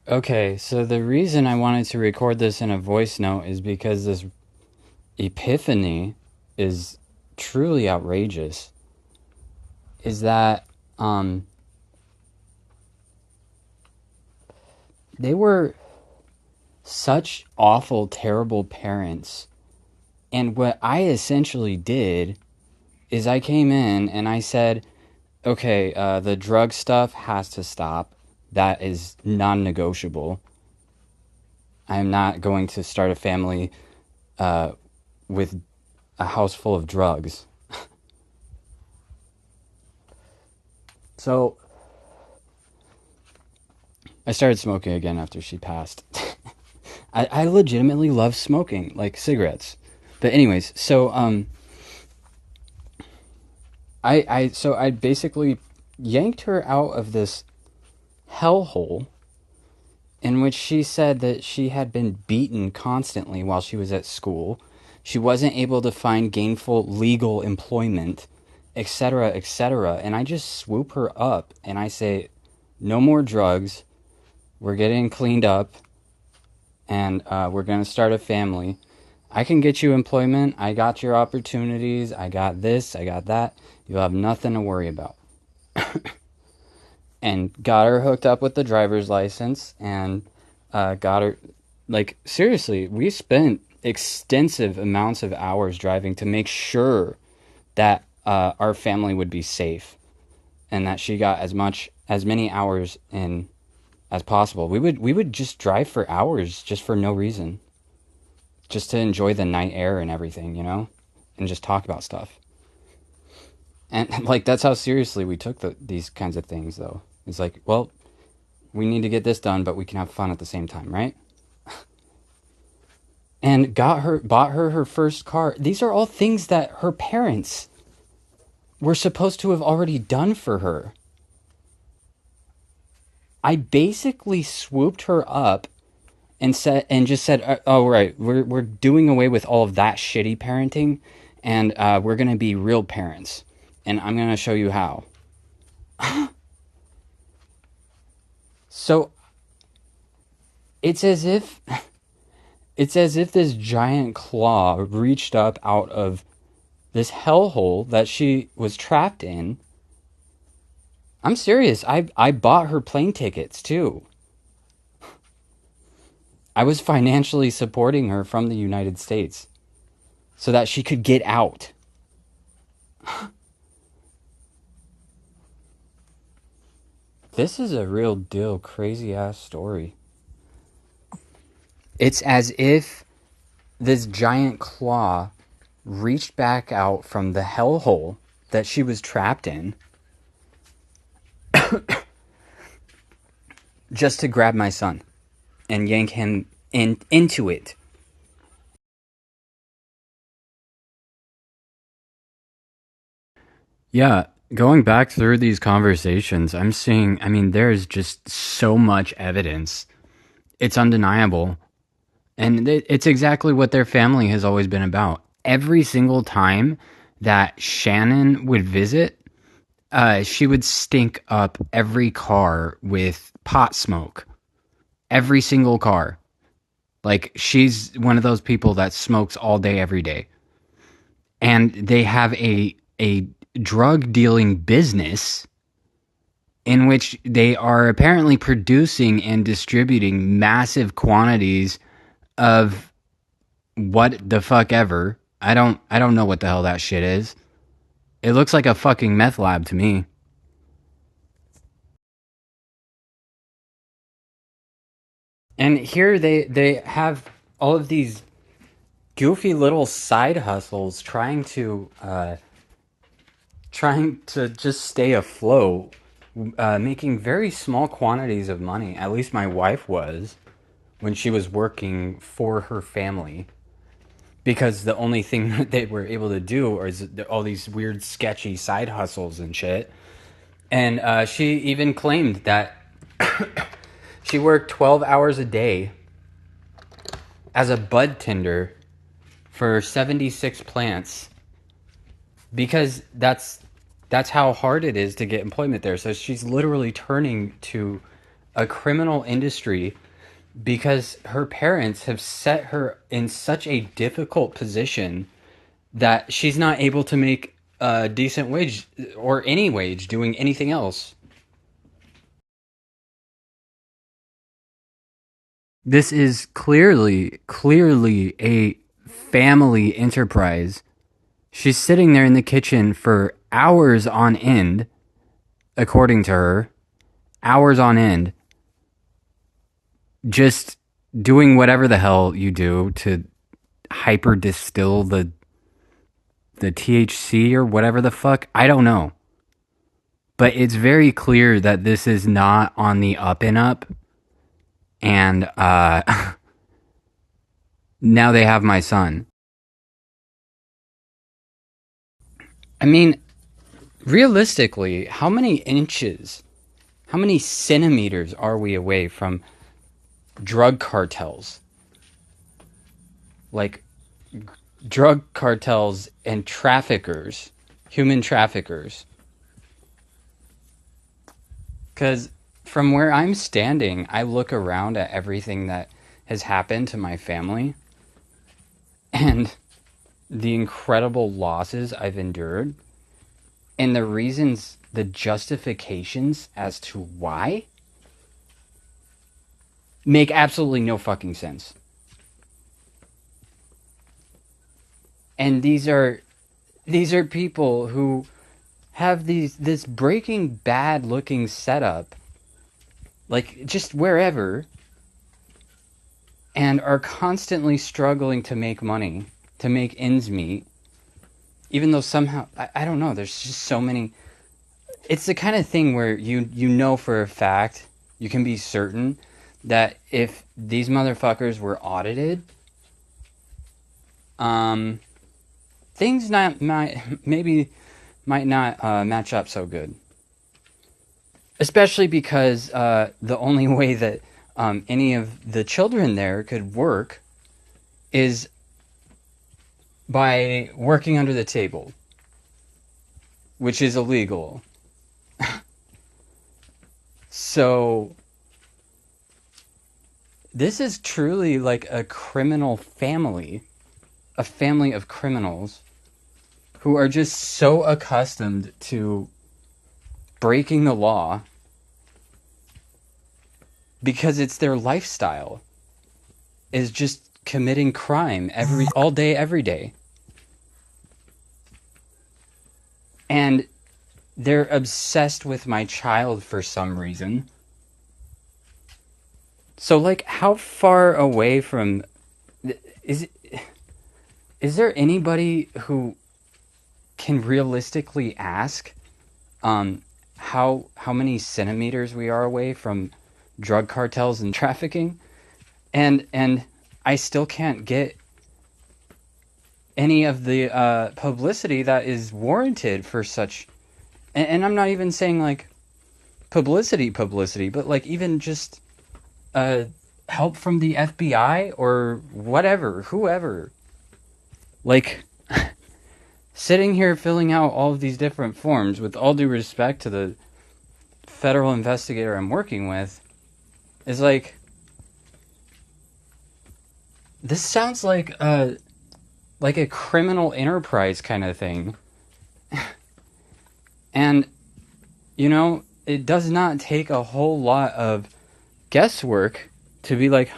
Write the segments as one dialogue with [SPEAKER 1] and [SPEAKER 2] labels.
[SPEAKER 1] Okay, so the reason I wanted to record this in a voice note is because this epiphany is truly outrageous. Is that um they were such awful, terrible parents. And what I essentially did is I came in and I said, okay, the drug stuff has to stop. That is non negotiable. I'm not going to start a family with a house full of drugs. So I started smoking again after she passed. I legitimately love smoking, like cigarettes. But anyways, so I basically yanked her out of this hellhole in which she said that she had been beaten constantly while she was at school. She wasn't able to find gainful legal employment, etc., etc. And I just swoop her up and I say, no more drugs. We're getting cleaned up and we're going to start a family. I can get you employment. I got your opportunities. I got this. I got that. You'll have nothing to worry about. And got her hooked up with the driver's license and got her, like, seriously, we spent extensive amounts of hours driving to make sure that our family would be safe and that she got as many hours in as possible. We would just drive for hours just for no reason, just to enjoy the night air and everything, and just talk about stuff. And like that's how seriously we took these kinds of things, though. It's like, well, we need to get this done, but we can have fun at the same time, right? And bought her first car. These are all things that her parents were supposed to have already done for her. I basically swooped her up and just said, "Oh right, we're doing away with all of that shitty parenting, and we're gonna be real parents, and I'm gonna show you how." So it's as if it's as if this giant claw reached up out of this hellhole that she was trapped in. I'm serious. I bought her plane tickets too. I was financially supporting her from the United States so that she could get out. This is a real deal crazy ass story. It's as if this giant claw reached back out from the hellhole that she was trapped in just to grab my son and yank him into it. Yeah, going back through these conversations, I'm seeing, I mean, there's just so much evidence. It's undeniable. And it's exactly what their family has always been about. Every single time that Shannon would visit, she would stink up every car with pot smoke. Every single car. Like, she's one of those people that smokes all day, every day. And they have a drug dealing business in which they are apparently producing and distributing massive quantities of what the fuck ever. I don't know what the hell that shit is. It looks like a fucking meth lab to me. And here they have all of these goofy little side hustles trying to just stay afloat, making very small quantities of money. At least my wife was when she was working for her family, because the only thing that they were able to do is all these weird, sketchy side hustles and shit. And she even claimed that she worked 12 hours a day as a bud tender for 76 plants because that's how hard it is to get employment there. So she's literally turning to a criminal industry because her parents have set her in such a difficult position that she's not able to make a decent wage or any wage doing anything else. This is clearly a family enterprise. She's sitting there in the kitchen for hours on end, according to her, hours on end, just doing whatever the hell you do to hyper distill the THC or whatever the fuck. I don't know. But it's very clear that this is not on the up and up. And now they have my son. I mean, realistically, how many inches, how many centimeters are we away from drug cartels? Like drug cartels and traffickers, human traffickers. Because from where I'm standing, I look around at everything that has happened to my family and the incredible losses I've endured and the reasons, the justifications as to why make absolutely no fucking sense. And these are people who have this Breaking Bad looking setup, like just wherever, and are constantly struggling to make money, to make ends meet, even though somehow I don't know, there's just so many. It's the kind of thing where you know for a fact, you can be certain that if these motherfuckers were audited, things might not match up so good. Especially because the only way that any of the children there could work is by working under the table, which is illegal. So this is truly like a criminal family, a family of criminals who are just so accustomed to breaking the law because it's their lifestyle, is just committing crime all day, every day. And they're obsessed with my child for some reason. So, like, how far away from is there anybody who can realistically ask how many centimeters we are away from drug cartels and trafficking? And I still can't get any of the publicity that is warranted for such. And I'm not even saying like publicity, but like even just help from the FBI or whatever, whoever. Like, sitting here filling out all of these different forms, with all due respect to the federal investigator I'm working with, is like, this sounds like a criminal enterprise kind of thing. And, you know, it does not take a whole lot of guesswork to be like,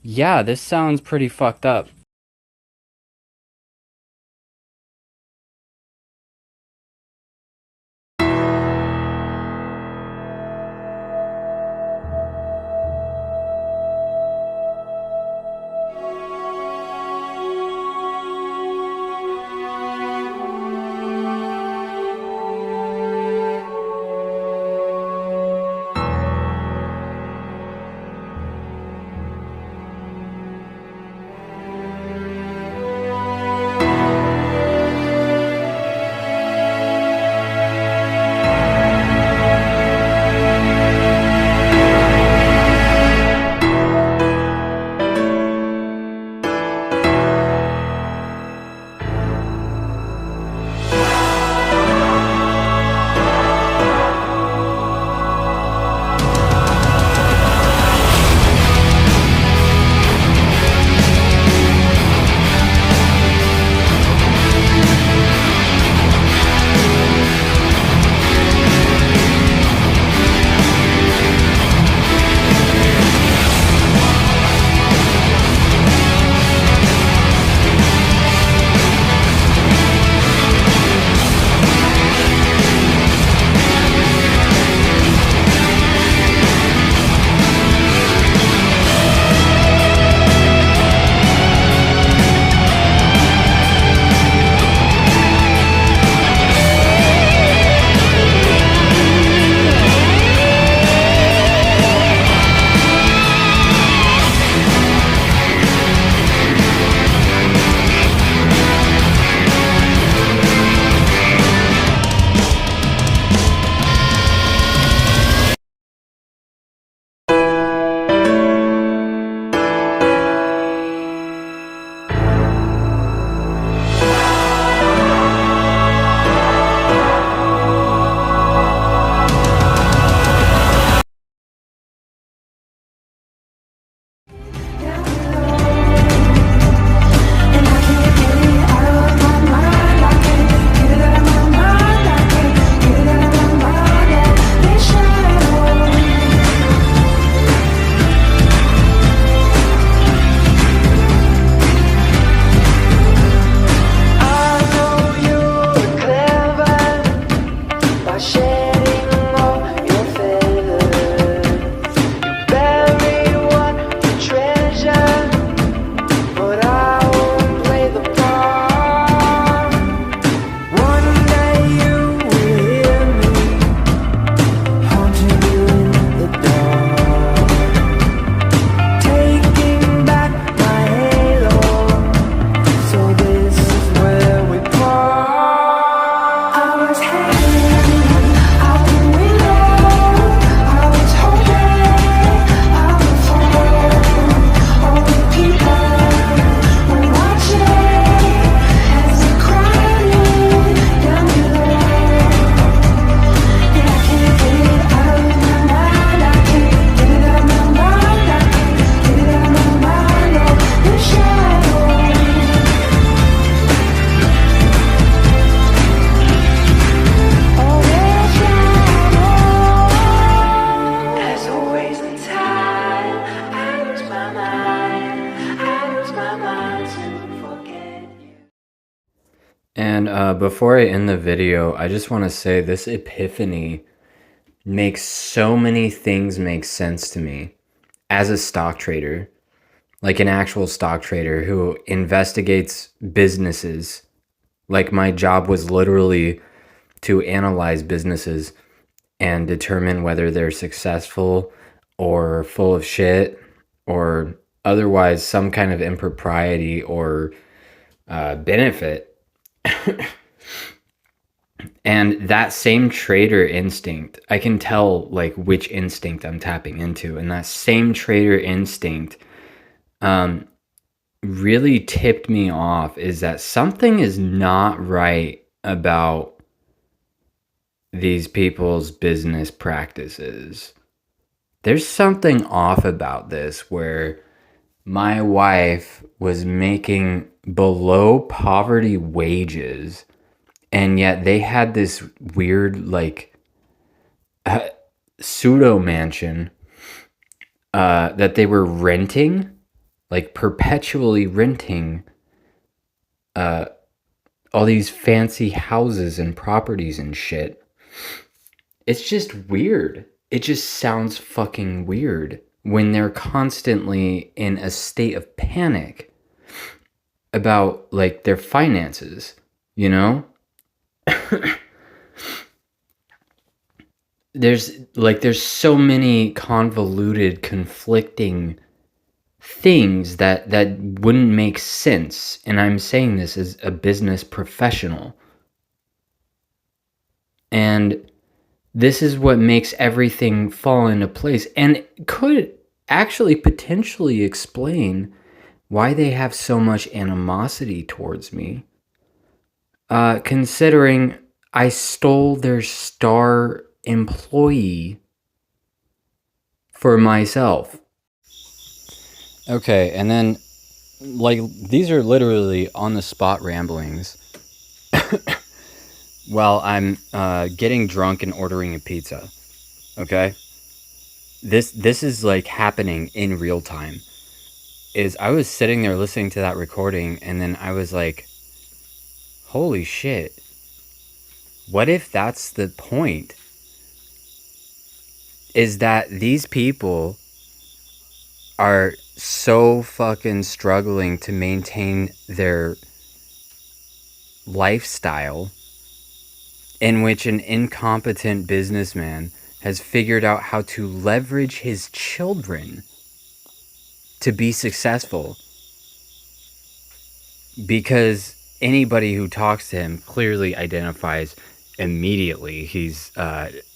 [SPEAKER 1] yeah, this sounds pretty fucked up. And before I end the video, I just want to say this epiphany makes so many things make sense to me as a stock trader, like an actual stock trader who investigates businesses. Like my job was literally to analyze businesses and determine whether they're successful or full of shit or otherwise some kind of impropriety or benefit. And that same trader instinct, I can tell like which instinct I'm tapping into. And that same trader instinct really tipped me off is that something is not right about these people's business practices. There's something off about this where my wife was making below poverty wages, and yet they had this weird like pseudo mansion that they were renting, like perpetually renting all these fancy houses and properties and shit. It's just weird. It just sounds fucking weird when they're constantly in a state of panic about like their finances, you know? there's so many convoluted, conflicting things that wouldn't make sense, and I'm saying this as a business professional. And this is what makes everything fall into place and could actually potentially explain why they have so much animosity towards me. Considering I stole their star employee for myself. Okay, and then, like, these are literally on the spot ramblings while I'm getting drunk and ordering a pizza. Okay? This is like happening in real time. Is I was sitting there listening to that recording, and then I was like, holy shit. What if that's the point? Is that these people are so fucking struggling to maintain their lifestyle in which an incompetent businessman has figured out how to leverage his children to be successful, because anybody who talks to him clearly identifies immediately he's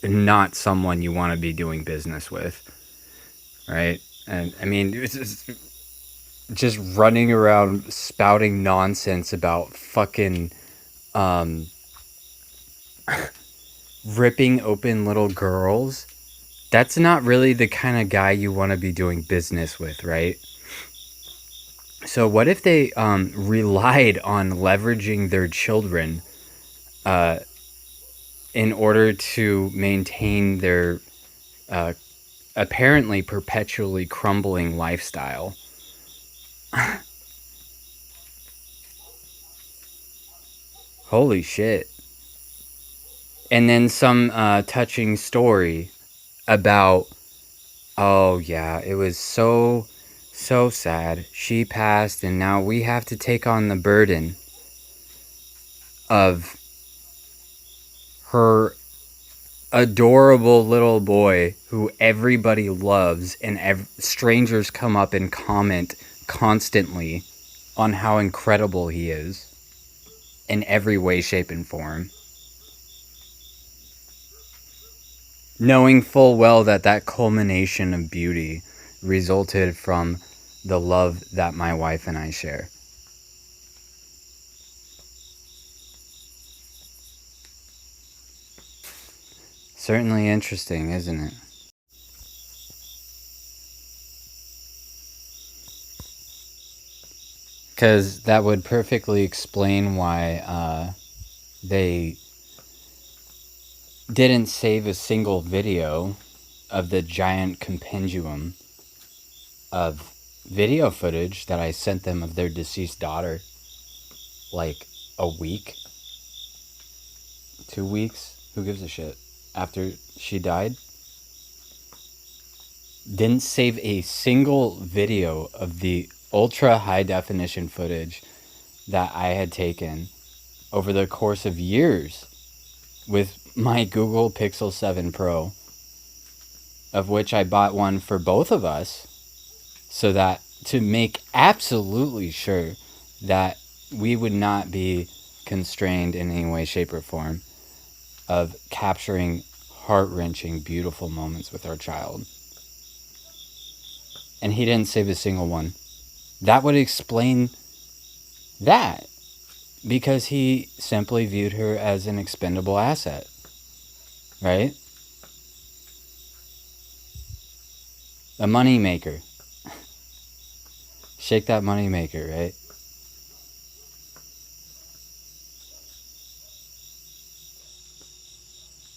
[SPEAKER 1] not someone you want to be doing business with, right? And I mean, it's just running around spouting nonsense about fucking ripping open little girls. That's not really the kind of guy you want to be doing business with, right? So what if they relied on leveraging their children in order to maintain their apparently perpetually crumbling lifestyle? Holy shit. And then some touching story about, oh yeah, it was so sad. She passed, and now we have to take on the burden of her adorable little boy who everybody loves, and strangers come up and comment constantly on how incredible he is in every way, shape, and form. Knowing full well that culmination of beauty resulted from the love that my wife and I share. Certainly interesting, isn't it? Because that would perfectly explain why they didn't save a single video of the giant compendium of video footage that I sent them of their deceased daughter like a week 2 weeks, who gives a shit, after she died, didn't save a single video of the ultra high definition footage that I had taken over the course of years with my Google Pixel 7 Pro, of which I bought one for both of us, so that to make absolutely sure that we would not be constrained in any way, shape, or form of capturing heart-wrenching, beautiful moments with our child. And he didn't save a single one. That would explain that, because he simply viewed her as an expendable asset, right? A money maker. Shake that money maker, right?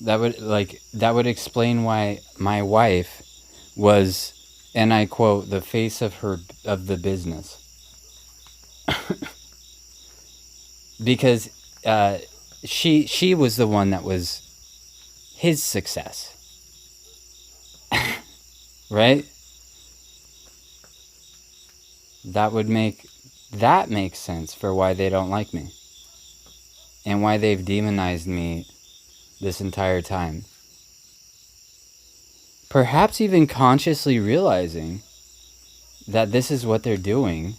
[SPEAKER 1] That would explain why my wife was, and I quote, the face of the business. Because she was the one that was his success. Right? That makes sense for why they don't like me. And why they've demonized me this entire time. Perhaps even consciously realizing that this is what they're doing,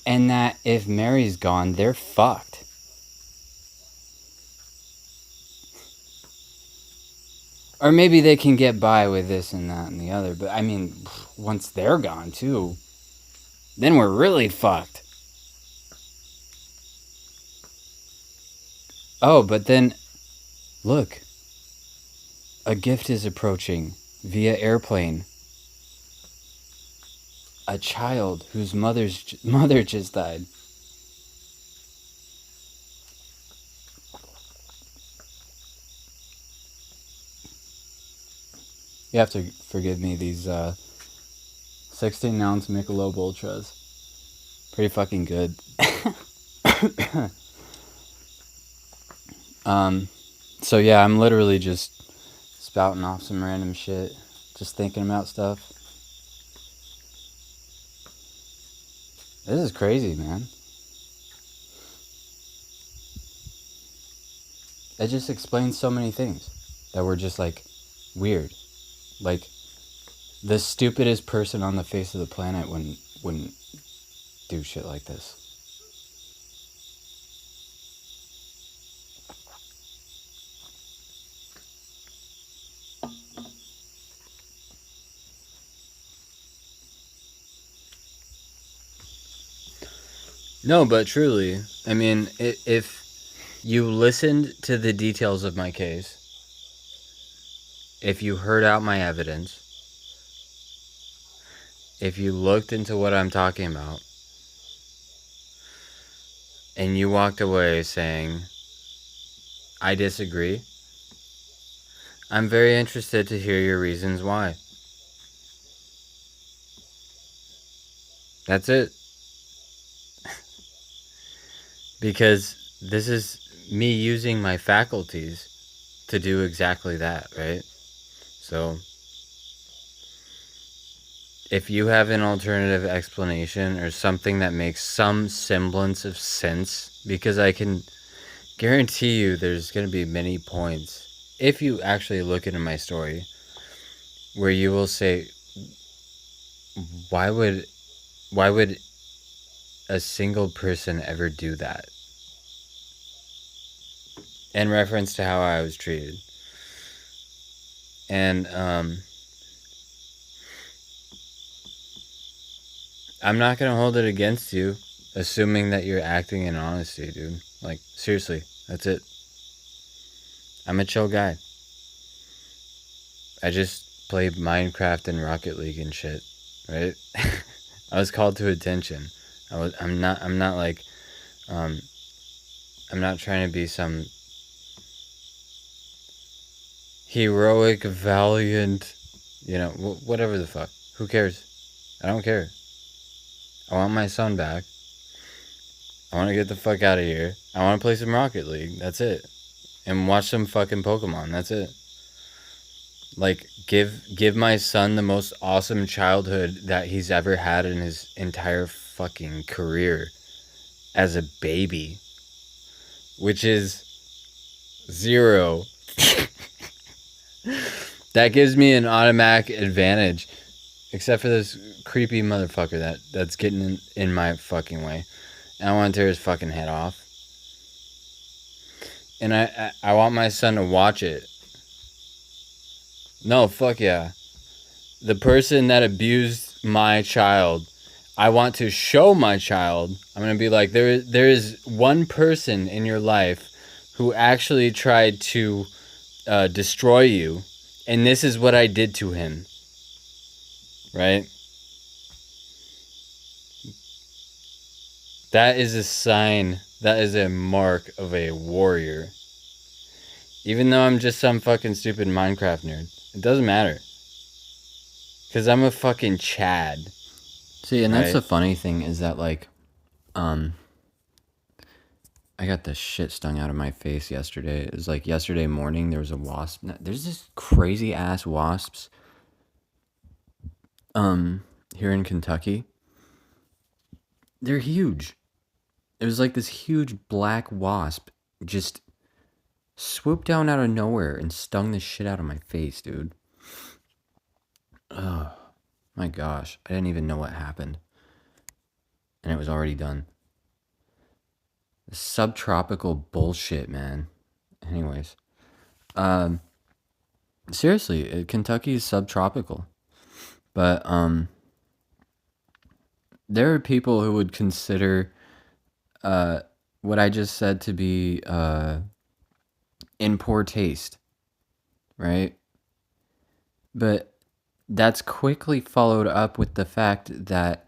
[SPEAKER 1] and that if Mary's gone, they're fucked. Or maybe they can get by with this and that and the other, but I mean, once they're gone too, then we're really fucked. Oh, but then, look, a gift is approaching via airplane. A child whose mother just died. You have to forgive me, these 16-ounce Michelob Ultras. Pretty fucking good. So yeah, I'm literally just spouting off some random shit. Just thinking about stuff. This is crazy, man. It just explains so many things that were just like weird. Like, the stupidest person on the face of the planet wouldn't do shit like this. No, but truly, I mean, if you listened to the details of my case, if you heard out my evidence, if you looked into what I'm talking about, and you walked away saying, I disagree, I'm very interested to hear your reasons why. That's it. Because this is me using my faculties to do exactly that, right? So, if you have an alternative explanation or something that makes some semblance of sense, because I can guarantee you there's going to be many points, if you actually look into my story, where you will say, why would a single person ever do that? In reference to how I was treated. And I'm not going to hold it against you, assuming that you're acting in honesty, dude. Like, seriously, that's it. I'm a chill guy. I just play Minecraft and Rocket League and shit, right? I was called to attention. I'm not trying to be some heroic, valiant, whatever the fuck. Who cares? I don't care. I want my son back. I want to get the fuck out of here. I want to play some Rocket League. That's it. And watch some fucking Pokemon. That's it. Like, give my son the most awesome childhood that he's ever had in his entire fucking career as a baby, which is 0. That gives me an automatic advantage, except for this creepy motherfucker that's getting in my fucking way. And I want to tear his fucking head off. And I want my son to watch it. No, fuck yeah. The person that abused my child, I want to show my child. I'm going to be like, there is one person in your life who actually tried to destroy you, and this is what I did to him. Right? That is a sign, that is a mark of a warrior. Even though I'm just some fucking stupid Minecraft nerd, it doesn't matter. Because I'm a fucking Chad. See, and that's the funny thing is that, like, I got the shit stung out of my face yesterday. It was like yesterday morning, there was a wasp. There's this crazy ass wasps here in Kentucky. They're huge. It was like this huge black wasp just swooped down out of nowhere and stung the shit out of my face, dude. Oh, my gosh. I didn't even know what happened. And it was already done. Subtropical bullshit, man. Anyways. Seriously, Kentucky is subtropical. But, there are people who would consider, what I just said to be, in poor taste. Right? But that's quickly followed up with the fact that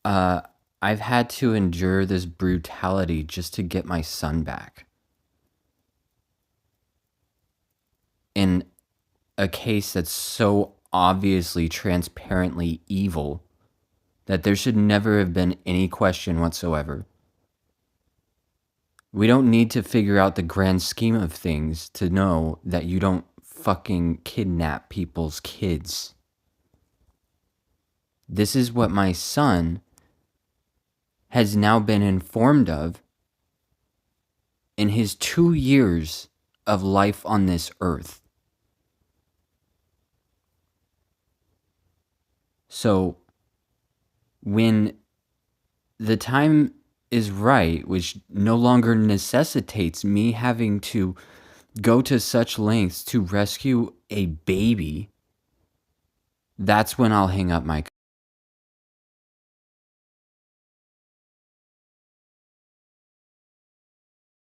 [SPEAKER 1] I've had to endure this brutality just to get my son back. In a case that's so obviously, transparently evil that there should never have been any question whatsoever. We don't need to figure out the grand scheme of things to know that you don't fucking kidnap people's kids. This is what my son has now been informed of in his 2 years of life on this earth. So, when the time is right, which no longer necessitates me having to go to such lengths to rescue a baby, that's when I'll hang up my